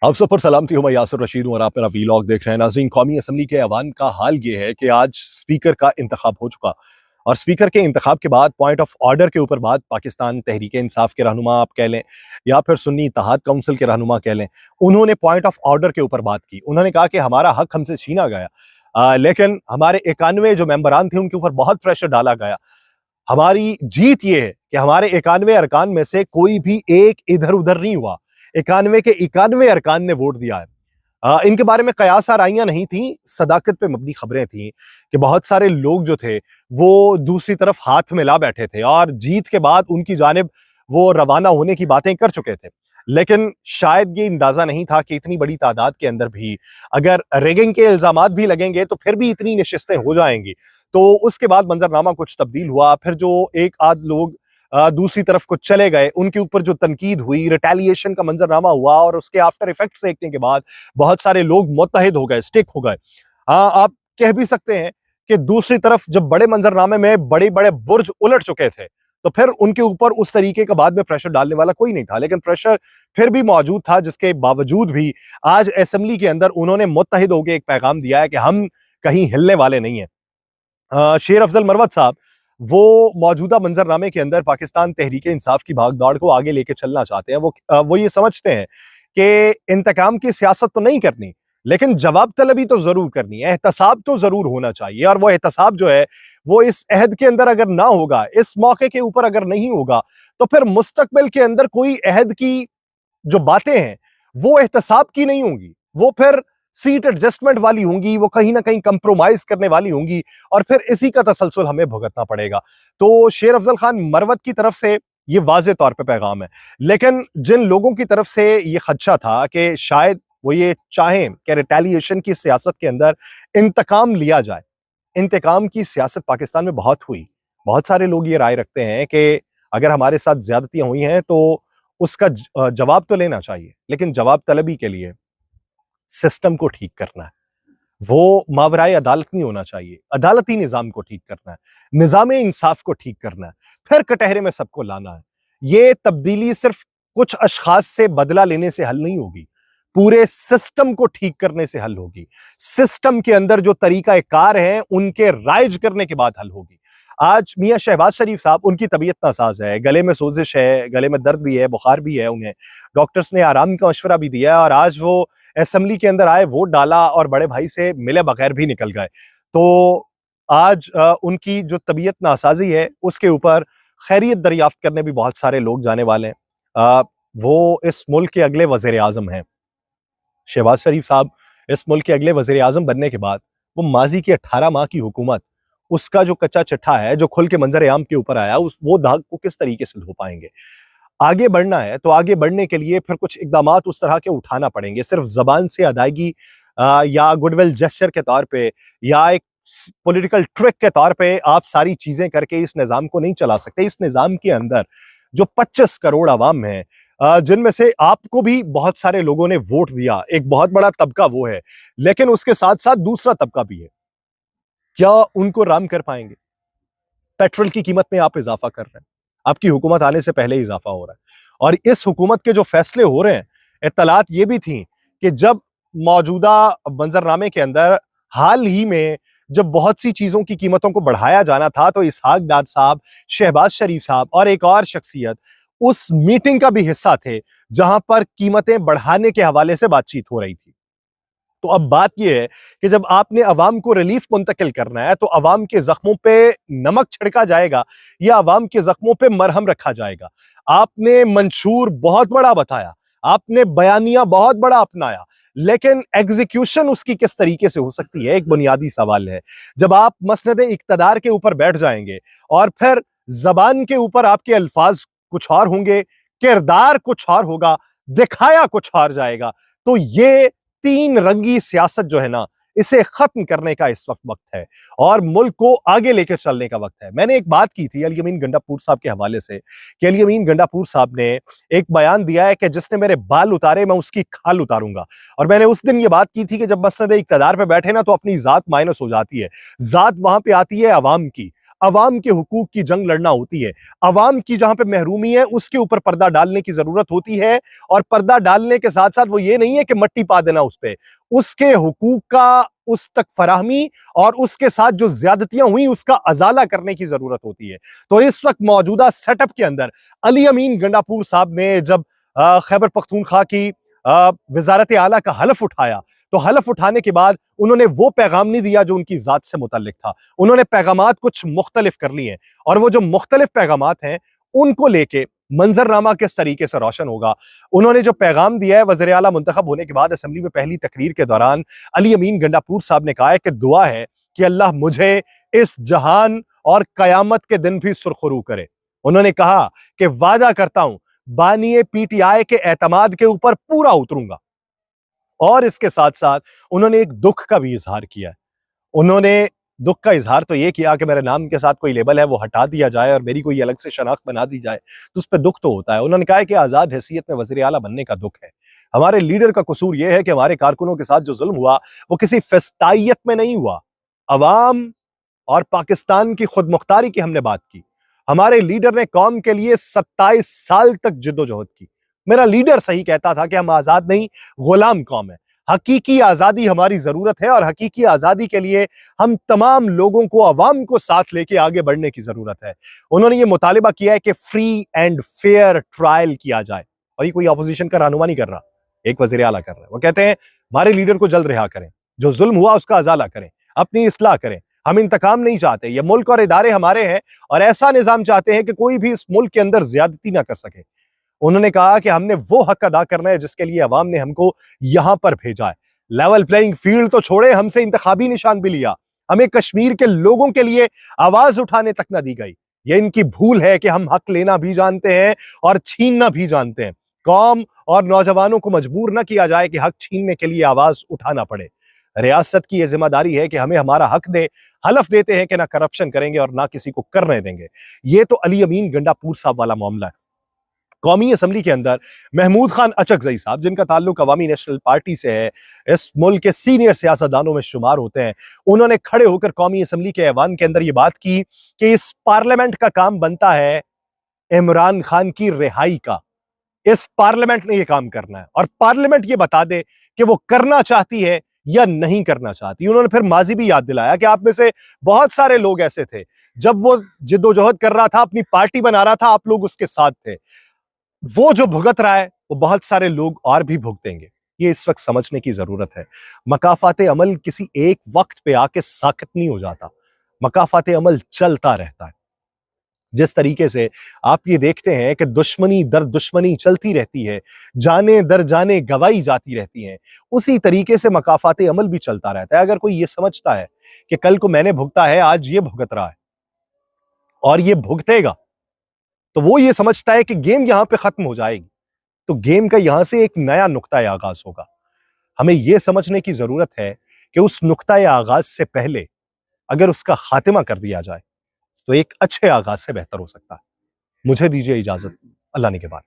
आप सब पर सलामती हो। मैं यासिर रशीद हूं और आप मेरा वीलॉग देख रहे हैं। नाज़रीन, कौमी असम्बली के ऐवान का हाल ये है कि आज स्पीकर का इंतखाब हो चुका और स्पीकर के इंतखाब के बाद पॉइंट ऑफ ऑर्डर के ऊपर बात पाकिस्तान तहरीक इंसाफ के रहनुमा आप कह लें या फिर सुन्नी इत्तेहाद काउंसिल के रहनुमा कह लें, उन्होंने पॉइंट ऑफ ऑर्डर के ऊपर बात की। उन्होंने कहा कि हमारा हक हमसे छीना गया, लेकिन हमारे 91 जो मेंबरान थे उनके ऊपर बहुत प्रेशर डाला गया। हमारी जीत ये है कि हमारे 91 अरकान में से कोई भी एक इधर उधर नहीं हुआ। 91 के 91 अरकान ने वोट दिया है। इनके बारे में कयास आराइयां नहीं थी, सदाकत पे मबनी खबरें थी कि बहुत सारे लोग जो थे वो दूसरी तरफ हाथ मिला बैठे थे और जीत के बाद उनकी जानिब वो रवाना होने की बातें कर चुके थे। लेकिन शायद ये अंदाजा नहीं था कि इतनी बड़ी तादाद के अंदर भी अगर रेगिंग के इल्जामात भी लगेंगे तो फिर भी इतनी नशिस्तें हो जाएंगी। तो उसके बाद मंजरनामा कुछ तब्दील हुआ। फिर जो एक आध लोग दूसरी तरफ को चले गए, उनके ऊपर जो तनकीद हुई, रिटेलिएशन का मंजरनामा हुआ और उसके आफ्टर इफेक्ट्स देखने के बाद बहुत सारे लोग मुत्तहिद हो गए, स्टिक हो गए। हाँ, आप कह भी सकते हैं कि दूसरी तरफ जब बड़े मंजरनामे में बड़े बड़े बुर्ज उलट चुके थे तो फिर उनके ऊपर उस तरीके का बाद में प्रेशर डालने वाला कोई नहीं था, लेकिन प्रेशर फिर भी मौजूद था। जिसके बावजूद भी आज असेंबली के अंदर उन्होंने मुत्तहिद होकर एक पैगाम दिया है कि हम कहीं हिलने वाले नहीं है। शेर अफजल मरवत साहब वो मौजूदा मंजरनामे के अंदर पाकिस्तान तहरीक इंसाफ की भागदौड़ को आगे लेके चलना चाहते हैं। वो ये समझते हैं कि इंतकाम की सियासत तो नहीं करनी, लेकिन जवाब तलबी तो जरूर करनी है, एहतसाब तो जरूर होना चाहिए। और वो एहतसाब जो है वो इस अहद के अंदर अगर ना होगा, इस मौके के ऊपर अगर नहीं होगा, तो फिर मुस्तकबिल के अंदर कोई अहद की जो बातें हैं वो एहतसाब की नहीं होंगी, वो फिर सीट एडजस्टमेंट वाली होंगी, वो कहीं ना कहीं कंप्रोमाइज करने वाली होंगी और फिर इसी का तसलसल हमें भुगतना पड़ेगा। तो शेर अफजल खान मरवत की तरफ से ये वाज़े तौर पे पैगाम है, लेकिन जिन लोगों की तरफ से ये खदशा था कि शायद वो ये चाहें कि रिटेलिएशन की सियासत के अंदर इंतकाम लिया जाए। इंतकाम की सियासत पाकिस्तान में बहुत हुई। बहुत सारे लोग ये राय रखते हैं कि अगर हमारे साथ ज्यादतियां हुई हैं तो उसका जवाब तो लेना चाहिए, लेकिन जवाब तलबी के लिए सिस्टम को ठीक करना है। वो मावराए अदालत नहीं होना चाहिए, अदालती निजाम को ठीक करना है, निजाम इंसाफ को ठीक करना है, फिर कटहरे में सबको लाना है। ये तब्दीली सिर्फ कुछ अशखास से बदला लेने से हल नहीं होगी, पूरे सिस्टम को ठीक करने से हल होगी। सिस्टम के अंदर जो तरीका कार है उनके राइज करने के बाद हल होगी। आज मियां शहबाज शरीफ साहब, उनकी तबीयत नासाज है, गले में सोजिश है, गले में दर्द भी है, बुखार भी है, उन्हें डॉक्टर्स ने आराम का मशवरा भी दिया है और आज वो असेंबली के अंदर आए, वोट डाला और बड़े भाई से मिले बगैर भी निकल गए। तो आज उनकी जो तबीयत नासाजी है उसके ऊपर खैरियत दरियाफ्त करने भी बहुत सारे लोग जाने वाले हैं। वो इस मुल्क के अगले वजीर आजम हैं। शहबाज शरीफ साहब इस मुल्क के अगले वजीर आजम बनने के बाद वो माजी की 18 माह की हुकूमत, उसका जो कच्चा चिट्ठा है जो खुल के मंजर आम के ऊपर आया, वो दाग को किस तरीके से धो पाएंगे। आगे बढ़ना है तो आगे बढ़ने के लिए फिर कुछ इकदाम उस तरह के उठाना पड़ेंगे। सिर्फ जबान से अदायगी या गुडविल जेस्चर के तौर पे या एक पॉलिटिकल ट्रिक के तौर पे आप सारी चीजें करके इस निजाम को नहीं चला सकते। इस निजाम के अंदर जो 25 करोड़ आवाम है, जिनमें से आपको भी बहुत सारे लोगों ने वोट दिया, एक बहुत बड़ा तबका वो है, लेकिन उसके साथ साथ दूसरा तबका भी है। क्या उनको राम कर पाएंगे? पेट्रोल की कीमत में आप इजाफा कर रहे हैं, आपकी हुकूमत आने से पहले इजाफा हो रहा है। और इस हुकूमत के जो फैसले हो रहे हैं, इत्तलात ये भी थी कि जब मौजूदा मंजरनामे के अंदर हाल ही में जब बहुत सी चीजों की कीमतों को बढ़ाया जाना था, तो इसहाक डार साहब, शहबाज शरीफ साहब और एक और शख्सियत उस मीटिंग का भी हिस्सा थे जहां पर कीमतें बढ़ाने के हवाले से बातचीत हो रही थी। तो अब बात यह है कि जब आपने अवाम को रिलीफ मुंतकिल करना है तो अवाम के जख्मों पे नमक छिड़का जाएगा या अवाम के जख्मों पे मरहम रखा जाएगा। आपने मंशूर बहुत बड़ा बताया, आपने बयानिया बहुत बड़ा अपनाया, लेकिन एग्जीक्यूशन उसकी किस तरीके से हो सकती है, एक बुनियादी सवाल है। जब आप मसनद इक्तदार के ऊपर बैठ जाएंगे और फिर जबान के ऊपर आपके अल्फाज कुछ और होंगे, किरदार कुछ और होगा, दिखाया कुछ और जाएगा, तो ये तीन रंगी सियासत जो है ना, इसे खत्म करने का इस वक्त है और मुल्क को आगे लेकर चलने का वक्त है। मैंने एक बात की थी अली अमीन गंडापुर साहब के हवाले से कि अली अमीन गंडापुर साहब ने एक बयान दिया है कि जिसने मेरे बाल उतारे मैं उसकी खाल उतारूंगा। और मैंने उस दिन ये बात की थी कि जब मसनद इक्तदार पे बैठे ना तो अपनी जात माइनस हो जाती है, जात वहां पे आती है अवाम की। अवाम के हुकूक की जंग लड़ना होती है। अवाम की जहां पे महरूमी है उसके ऊपर पर्दा डालने की जरूरत होती है, और पर्दा डालने के साथ साथ वो ये नहीं है कि मट्टी पा देना उस पे, उसके हुकूक का उस तक फराहमी और उसके साथ जो ज्यादतियां हुई उसका अजाला करने की जरूरत होती है। तो इस वक्त मौजूदा सेटअप के अंदर अली अमीन गंडापुर साहब ने जब खैबर पख्तूनख्वा की वजारत आला का हलफ उठाया, तो हलफ उठाने के बाद उन्होंने वो पैगाम नहीं दिया जो उनकी जात से मुतल्लिक था। उन्होंने पैगामात कुछ मुख्तलिफ कर लिए हैं, और वो जो मुख्तलिफ पैगामात हैं उनको लेके मंजरनामा किस तरीके से रोशन होगा। उन्होंने जो पैगाम दिया है वज़ीर आला मुंतखब होने के बाद असेंबली में पहली तकरीर के दौरान अली अमीन गंडापुर साहब ने कहा है कि दुआ है कि अल्लाह मुझे इस जहान और कयामत के दिन भी सुरखरू करे। उन्होंने कहा कि वादा करता हूं बानिए पीटीआई के एतमाद के ऊपर पूरा उतरूंगा। और इसके साथ साथ उन्होंने एक दुख का भी इजहार किया है। उन्होंने दुख का इजहार तो ये किया कि मेरे नाम के साथ कोई लेबल है वो हटा दिया जाए और मेरी कोई अलग से शनाख्त बना दी जाए, तो उस पर दुख तो होता है। उन्होंने कहा है कि आजाद हैसियत में वज़ीर आला बनने का दुख है। हमारे लीडर का कसूर यह है कि हमारे कारकुनों के साथ जो जुल्म हुआ वो किसी फेस्ताइयत में नहीं हुआ, अवाम और पाकिस्तान की खुद मुख्तारी की हमने बात की। हमारे लीडर ने कौम के लिए 27 साल तक जिद्दोजहद की। मेरा लीडर सही कहता था कि हम आजाद नहीं, गुलाम कौम है। हकीकी आजादी हमारी जरूरत है, और हकीकी आजादी के लिए हम तमाम लोगों को, अवाम को साथ लेके आगे बढ़ने की जरूरत है। उन्होंने ये मुतालिबा किया है कि फ्री एंड फेयर ट्रायल किया जाए, और ये कोई अपोजिशन का रहनुमा नहीं कर रहा, एक वजीर आला कर रहा है। वो कहते हैं हमारे लीडर को जल्द रिहा करें, जो जुल्म हुआ उसका अजाला करें, अपनी इस्लाह करें। हम इंतकाम नहीं चाहते, ये मुल्क और इदारे हमारे हैं, और ऐसा निजाम चाहते हैं कि कोई भी इस मुल्क के अंदर ज्यादती ना कर सके। उन्होंने कहा कि हमने वो हक अदा करना है जिसके लिए अवाम ने हमको यहां पर भेजा है। लेवल प्लेइंग फील्ड तो छोड़े, हमसे इंतखाबी निशान भी लिया, हमें कश्मीर के लोगों के लिए आवाज उठाने तक ना दी गई। ये इनकी भूल है कि हम हक लेना भी जानते हैं और छीनना भी जानते हैं। कौम और नौजवानों को मजबूर ना किया जाए कि हक छीनने के लिए आवाज उठाना पड़े। रियासत की यह जिम्मेदारी है कि हमें हमारा हक दे। हलफ देते हैं कि ना करप्शन करेंगे और ना किसी को करने देंगे। ये तो अली अमीन गंडापुर साहब वाला मामला है। कौमी असम्बली के अंदर महमूद खान अचकजई साहब, जिनका ताल्लुक अवामी नेशनल पार्टी से है, इस मुल्क के सीनियर सियासतदानों में शुमार होते हैं, उन्होंने खड़े होकर कौमी असम्बली के ऐवान के अंदर यह बात की कि इस पार्लियामेंट का काम बनता है इमरान खान की रिहाई का। इस पार्लियामेंट ने यह काम करना है, और पार्लियामेंट ये बता दे कि वो करना चाहती है या नहीं करना चाहती। उन्होंने फिर माजी भी याद दिलाया कि आप में से बहुत सारे लोग ऐसे थे, जब वो जिद्दोजहद कर रहा था, अपनी पार्टी बना रहा था, आप लोग उसके साथ थे। वो जो भुगत रहा है वो बहुत सारे लोग और भी भुगतेंगे। ये इस वक्त समझने की जरूरत है। मकाफात अमल किसी एक वक्त पे आके साकित नहीं हो जाता, मकाफात अमल चलता रहता है। जिस तरीके से आप ये देखते हैं कि दुश्मनी दर दुश्मनी चलती रहती है, जाने दर जाने गवाई जाती रहती हैं, उसी तरीके से मकाफात अमल भी चलता रहता है। अगर कोई ये समझता है कि कल को मैंने भुगता है, आज ये भुगत रहा है और ये भुगतेगा, तो वो ये समझता है कि गेम यहां पे खत्म हो जाएगी, तो गेम का यहां से एक नया नुक्ता आगाज होगा। हमें यह समझने की जरूरत है कि उस नुक्ता आगाज से पहले अगर उसका खात्मा कर दिया जाए तो एक अच्छे आगाज से बेहतर हो सकता है। मुझे दीजिए इजाजत, अल्लाह ने के बाद।